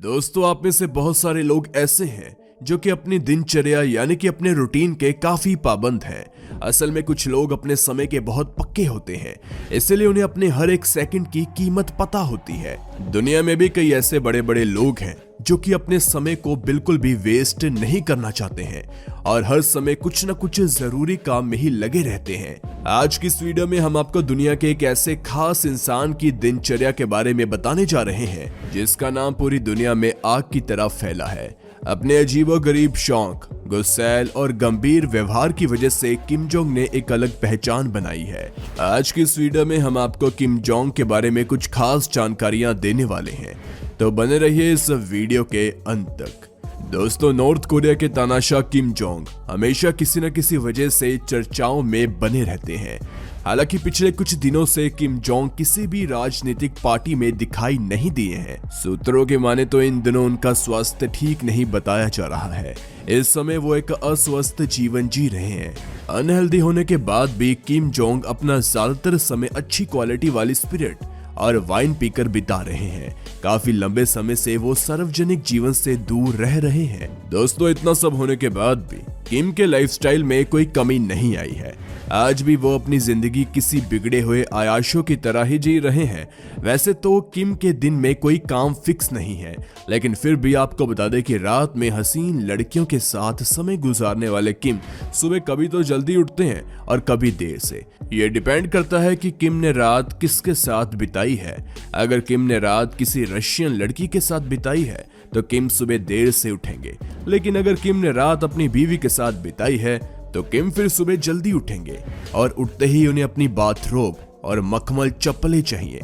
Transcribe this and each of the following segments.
दोस्तों, आप में से बहुत सारे लोग ऐसे हैं जो कि अपनी दिनचर्या यानी कि अपने रूटीन के काफी पाबंद हैं। असल में कुछ लोग अपने समय के बहुत पक्के होते हैं, इसलिए उन्हें अपने हर एक सेकंड की कीमत पता होती है। दुनिया में भी कई ऐसे बड़े बड़े लोग हैं जो कि अपने समय को बिल्कुल भी वेस्ट नहीं करना चाहते हैं और हर समय कुछ न कुछ जरूरी काम में ही लगे रहते हैं। आज की इस वीडियो में हम आपको दुनिया के एक ऐसे खास इंसान की दिनचर्या के बारे में बताने जा रहे हैं जिसका नाम पूरी दुनिया में आग की तरह फैला है। अपने अजीबोगरीब शौक, गुस्सैल और गंभीर व्यवहार की वजह से किम जोंग ने एक अलग पहचान बनाई है। आज की इस वीडियो में हम आपको किम जोंग के बारे में कुछ खास जानकारियां देने वाले हैं, तो बने रहिए इस वीडियो के अंत तक। दोस्तों, नॉर्थ कोरिया के तानाशाह किम जोंग हमेशा किसी न किसी वजह से चर्चाओं में बने रहते हैं। हालांकि पिछले कुछ दिनों से किम जोंग किसी भी राजनीतिक पार्टी में दिखाई नहीं दिए हैं। सूत्रों के माने तो इन दिनों उनका स्वास्थ्य ठीक नहीं बताया जा रहा है। इस समय वो एक अस्वस्थ जीवन जी रहे हैं। अनहेल्दी होने के बाद भी किम जोंग अपना ज्यादातर समय अच्छी क्वालिटी वाली स्पिरिट और वाइन पीकर बिता रहे हैं। काफी लंबे समय से वो सार्वजनिक जीवन से दूर रह रहे हैं। दोस्तों, इतना सब होने के बाद भी किम के लाइफस्टाइल में कोई कमी नहीं आई है। आज भी वो अपनी जिंदगी किसी बिगड़े हुए आयाशों की तरह ही जी रहे हैं। वैसे तो किम के दिन में कोई काम फिक्स नहीं है, लेकिन फिर भी आपको बता दें कि रात में हसीन लड़कियों के साथ समय गुजारने वाले किम सुबह कभी तो जल्दी उठते हैं और कभी देर से। ये डिपेंड करता है कि किम ने रात किसके साथ बिताई है। अगर किम ने रात किसी रशियन लड़की के साथ बिताई है तो किम सुबह देर से उठेंगे, लेकिन अगर किम ने रात अपनी बीवी के साथ बिताई है तो किम फिर सुबह जल्दी उठेंगे और उठते ही उन्हें अपनी बाथरोब और मखमल चप्पलें चाहिए।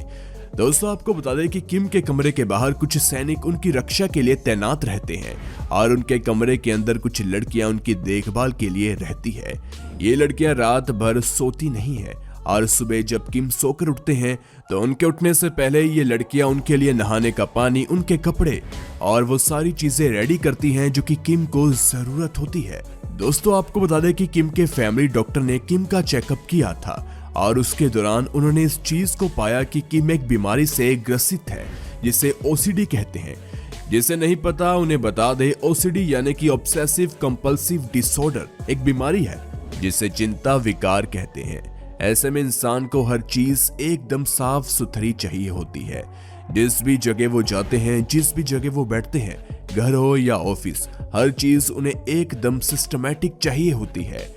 दोस्तों, आपको बता दें कि किम के कमरे के बाहर कुछ सैनिक उनकी रक्षा के लिए तैनात रहते हैं और उनके कमरे के अंदर कुछ लड़कियां उनकी देखभाल के लिए रहती है। ये लड़कियां रात भर सोती नहीं है और सुबह जब किम सोकर उठते हैं तो उनके उठने से पहले ये लड़कियां उनके लिए नहाने का पानी, उनके कपड़े और वो सारी चीजें रेडी करती हैं जो कि किम को जरूरत होती है। दोस्तों, आपको बता दें कि किम के फैमिली डॉक्टर ने किम का चेकअप किया था और उसके दौरान उन्होंने इस चीज को पाया कि किम एक बीमारी से ग्रसित है जिसे ओसीडी कहते हैं। जिसे नहीं पता उन्हें बता दे, ओसीडी यानी कि ऑब्सेसिव कंपल्सिव डिसऑर्डर एक बीमारी है जिसे चिंता विकार कहते हैं। ऐसे में इंसान को हर चीज एकदम साफ सुथरी चाहिए होती है। जिस भी जगह वो जाते हैं, जिस भी जगह वो बैठते हैं, घर हो या ऑफिस, हर चीज उन्हें एकदम सिस्टमैटिक चाहिए होती है।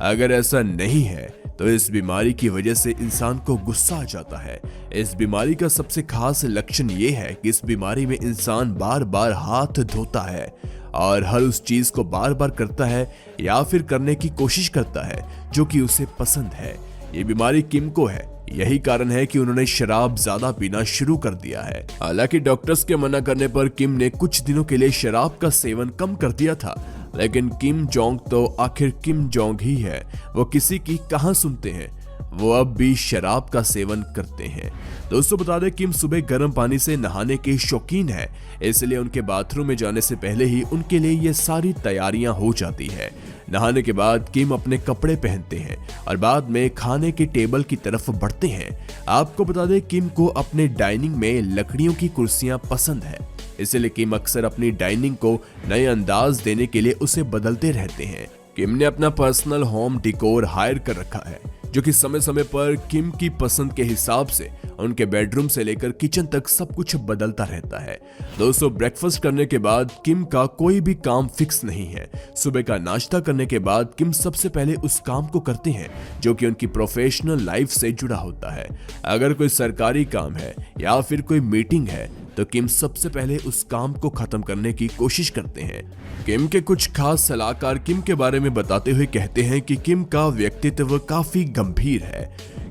अगर ऐसा नहीं है तो इस बीमारी की वजह से इंसान को गुस्सा आ जाता है। इस बीमारी का सबसे खास लक्षण ये है कि इस बीमारी में इंसान बार बार हाथ धोता है और हर उस चीज को बार बार करता है या फिर करने की कोशिश करता है जो कि उसे पसंद है। ये बीमारी किम को है, यही कारण है कि उन्होंने शराब ज्यादा पीना शुरू कर दिया है। हालांकि डॉक्टर्स के मना करने पर किम ने कुछ दिनों के लिए शराब का सेवन कम कर दिया था, लेकिन किम जोंग तो आखिर किम जोंग ही है। वो किसी की कहां सुनते हैं, वो अब भी शराब का सेवन करते हैं। दोस्तों, बता दें किम सुबह गर्म पानी से नहाने के शौकीन है, इसलिए उनके बाथरूम में जाने से पहले ही उनके लिए ये सारी तैयारियां हो जाती है। नहाने के बाद किम अपने कपड़े पहनते हैं और बाद में खाने के टेबल की तरफ बढ़ते हैं। आपको बता दें किम को अपने डाइनिंग में लकड़ियों की कुर्सियां पसंद है, इसलिए किम अक्सर अपनी डाइनिंग को नए अंदाज देने के लिए उसे बदलते रहते हैं। किम ने अपना पर्सनल होम डिकोर हायर कर रखा है जो कि समय समय पर किम की पसंद के हिसाब से उनके बेडरूम से लेकर किचन तक सब कुछ बदलता रहता है। दोस्तों, ब्रेकफास्ट करने के बाद किम का कोई भी काम फिक्स नहीं है। सुबह का नाश्ता करने के बाद किम सबसे पहले उस काम को करते हैं जो कि उनकी प्रोफेशनल लाइफ से जुड़ा होता है। अगर कोई सरकारी काम है या फिर कोई मीटिंग है तो किम सबसे पहले उस काम को खत्म करने की कोशिश करते हैं। किम के कुछ खास सलाहकार किम के बारे में बताते हुए कहते हैं कि किम का व्यक्तित्व काफी गंभीर है।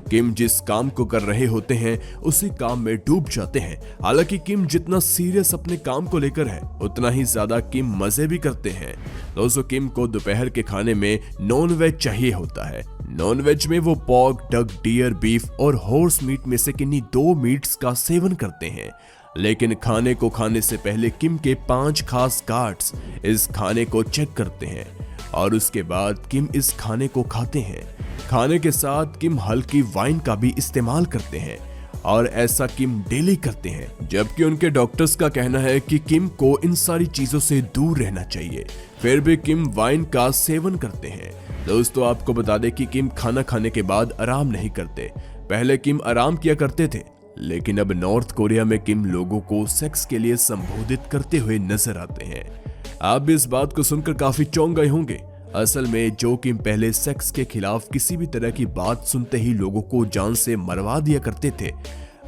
किम जिस काम को कर रहे होते हैं उसी काम में डूब जाते हैं। हालांकि किम जितना सीरियस अपने काम को लेकर है उतना ही ज्यादा किम मजे भी करते हैं। दोस्तों, किम को दोपहर के खाने में नॉन वेज चाहिए होता है। नॉन वेज में वो पॉर्क, डक, डियर, बीफ और हॉर्स मीट में से किन्हीं 2 मीट्स का सेवन करते हैं। लेकिन खाने को खाने से पहले किम के 5 खास गार्ड्स इस खाने को चेक करते हैं और उसके बाद किम इस खाने को खाते हैं। खाने के साथ किम हल्की वाइन का भी इस्तेमाल करते हैं और ऐसा किम डेली करते हैं, जबकि उनके डॉक्टर्स का कहना है कि किम को इन सारी चीजों से दूर रहना चाहिए। फिर भी किम वाइन का सेवन करते हैं। दोस्तों आपको बता दें कि किम खाना खाने के बाद आराम नहीं करते। पहले किम आराम किया करते थे, लेकिन अब नॉर्थ कोरिया में किम लोगों को सेक्स के लिए संबोधित करते हुए नजर आते हैं। आप भी इस बात को सुनकर काफी चौंक गए होंगे। असल में जो किम पहले सेक्स के खिलाफ किसी भी तरह की बात सुनते ही लोगों को जान से मरवा दिया करते थे,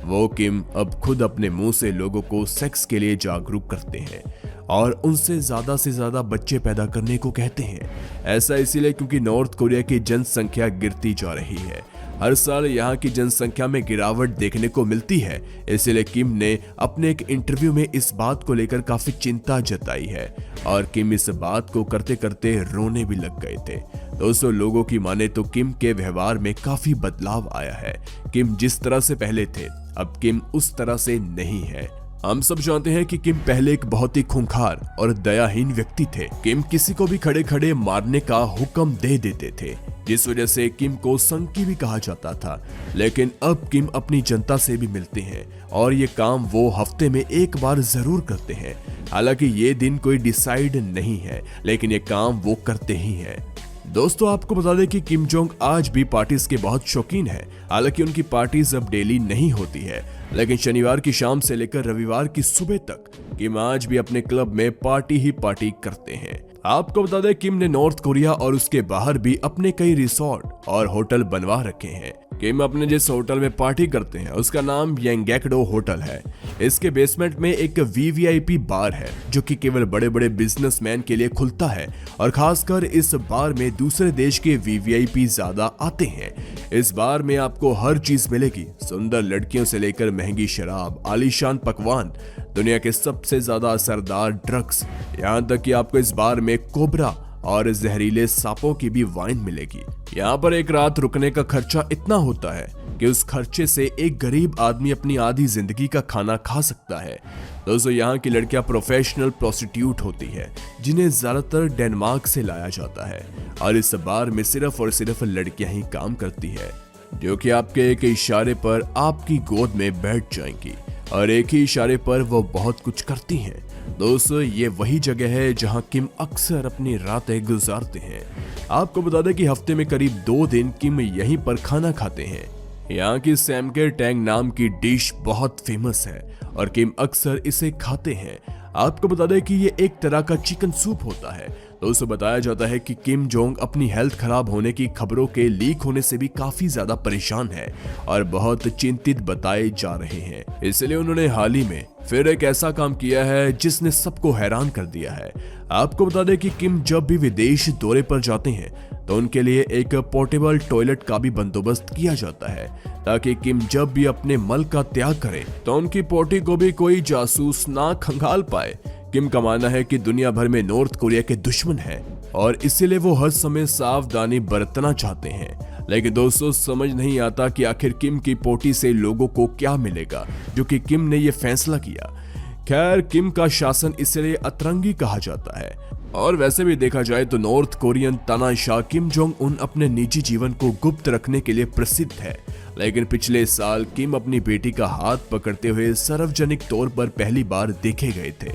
वो किम अब खुद अपने मुंह से लोगों को सेक्स के लिए जागरूक करते हैं और उनसे से ज्यादा बच्चे पैदा करने को कहते हैं। ऐसा इसीलिए क्योंकि नॉर्थ कोरिया की जनसंख्या गिरती जा रही है। हर साल यहाँ की जनसंख्या में गिरावट देखने को मिलती है। इसलिए किम ने अपने एक इंटरव्यू में इस बात को लेकर काफी चिंता जताई है और किम इस बात को करते करते रोने भी लग गए थे। दोस्तों लोगों की माने तो किम के व्यवहार में काफी बदलाव आया है। किम जिस तरह से पहले थे, अब किम उस तरह से नहीं है। हम सब जानते हैं कि किम पहले एक बहुत ही खूंखार और दयाहीन व्यक्ति थे। किम किसी को भी खड़े खड़े मारने का हुक्म दे देते थे, जिस वजह से किम को संकी भी कहा जाता था। लेकिन अब किम अपनी जनता से भी मिलते हैं और ये काम वो हफ्ते में एक बार जरूर करते हैं। हालांकि ये दिन कोई डिसाइड नहीं है, लेकिन ये काम वो करते ही हैं। दोस्तों आपको बता दें कि किम जोंग आज भी पार्टीज के बहुत शौकीन है। हालांकि उनकी पार्टीज अब डेली नहीं होती है, लेकिन शनिवार की शाम से लेकर रविवार की सुबह तक किम आज भी अपने क्लब में पार्टी ही पार्टी करते हैं। आपको बता दें किम ने नॉर्थ कोरिया और उसके बाहर भी अपने कई रिसोर्ट और होटल बनवा रखे हैं। किम अपने जिस होटल में पार्टी करते हैं उसका नाम यंगगेकडो होटल है। इसके बेसमेंट में एक वीवीआईपी बार है जो कि केवल बड़े बड़े बिजनेसमैन के लिए खुलता है और खासकर इस बार में दूसरे देश के वीवीआईपी ज्यादा आते हैं। इस बार में आपको हर चीज मिलेगी, सुंदर लड़कियों से लेकर महंगी शराब, आलीशान पकवान, दुनिया के सबसे ज्यादा असरदार ड्रग्स, यहाँ तक कि आपको इस बार में कोबरा और जहरीले सांपों की भी वाइन मिलेगी। यहाँ पर एक रात रुकने का खर्चा इतना होता है कि उस खर्चे से एक गरीब आदमी अपनी आधी जिंदगी का खाना खा सकता है। दोस्तों यहाँ की लड़कियां प्रोफेशनल प्रोस्टिट्यूट होती है, जिन्हें ज्यादातर डेनमार्क से लाया जाता है और इस बार में सिर्फ और सिर्फ लड़कियां ही काम करती है, जो कि आपके एक इशारे पर आपकी गोद में बैठ जाएंगी और एक ही इशारे पर वो बहुत कुछ करती हैं। दोस्तों ये वही जगह है जहां किम अक्सर अपनी रातें गुजारते हैं। आपको बता दें कि हफ्ते में करीब 2 दिन किम यहीं पर खाना खाते हैं। यहाँ की सैमके टैंग नाम की डिश बहुत फेमस है और किम अक्सर इसे खाते हैं। आपको बता दें कि ये एक तरह का चिकन सूप होता है। दोस्तों बताया जाता है कि किम जोंग अपनी हेल्थ खराब होने की खबरों के लीक होने से भी काफी ज्यादा परेशान है और बहुत चिंतित बताए जा रहे हैं। इसलिए उन्होंने हाल ही में फिर एक ऐसा काम किया है जिसने सबको हैरान कर दिया है। आपको बता दें कि किम जब भी विदेश दौरे पर जाते हैं तो उनके लिए एक पोर्टेबल टॉयलेट का भी बंदोबस्त किया जाता है, ताकि किम जब भी अपने मल का त्याग करें तो उनकी पोटी को भी कोई जासूस ना खंगाल पाए। किम का मानना है कि दुनिया भर में नॉर्थ कोरिया के दुश्मन हैं और इसीलिए वो हर समय सावधानी बरतना चाहते हैं। लेकिन दोस्तों समझ नहीं आता कि आखिर किम की पोटी से लोगों को क्या मिलेगा, जो कि किम ने ये फैसला किया। खैर किम का शासन इसलिए अतरंगी कहा जाता है और वैसे भी देखा जाए तो नॉर्थ कोरियन तानाशाह किम जोंग उन अपने निजी जीवन को गुप्त रखने के लिए प्रसिद्ध है। लेकिन पिछले साल किम अपनी बेटी का हाथ पकड़ते हुए सार्वजनिक तौर पर पहली बार देखे गए थे,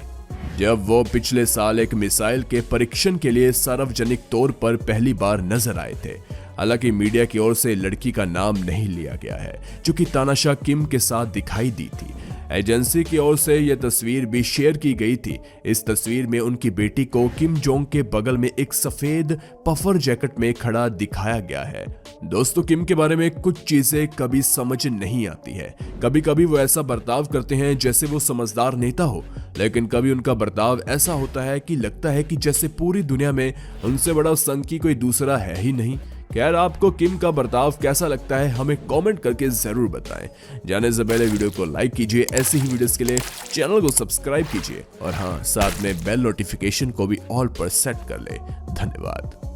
जब वो पिछले साल एक मिसाइल के परीक्षण के लिए सार्वजनिक तौर पर पहली बार नजर आए थे। हालांकि मीडिया की ओर से लड़की का नाम नहीं लिया गया है, जो कि तानाशाह किम के साथ दिखाई दी थी। एजेंसी की ओर से यह तस्वीर भी शेयर की गई थी। इस तस्वीर में उनकी बेटी को किम जोंग के बगल में एक सफेद पफर जैकेट में खड़ा दिखाया गया है। दोस्तों किम के बारे में कुछ चीजें कभी समझ नहीं आती है। कभी कभी वो ऐसा बर्ताव करते हैं जैसे वो समझदार नेता हो, लेकिन कभी उनका बर्ताव ऐसा होता है कि लगता है कि जैसे पूरी दुनिया में उनसे बड़ा संकी कोई दूसरा है ही नहीं। खैर आपको किम का बर्ताव कैसा लगता है हमें कमेंट करके जरूर बताएं। जाने से पहले वीडियो को लाइक कीजिए, ऐसी ही वीडियोस के लिए चैनल को सब्सक्राइब कीजिए और हाँ साथ में बेल नोटिफिकेशन को भी ऑल पर सेट कर ले। धन्यवाद।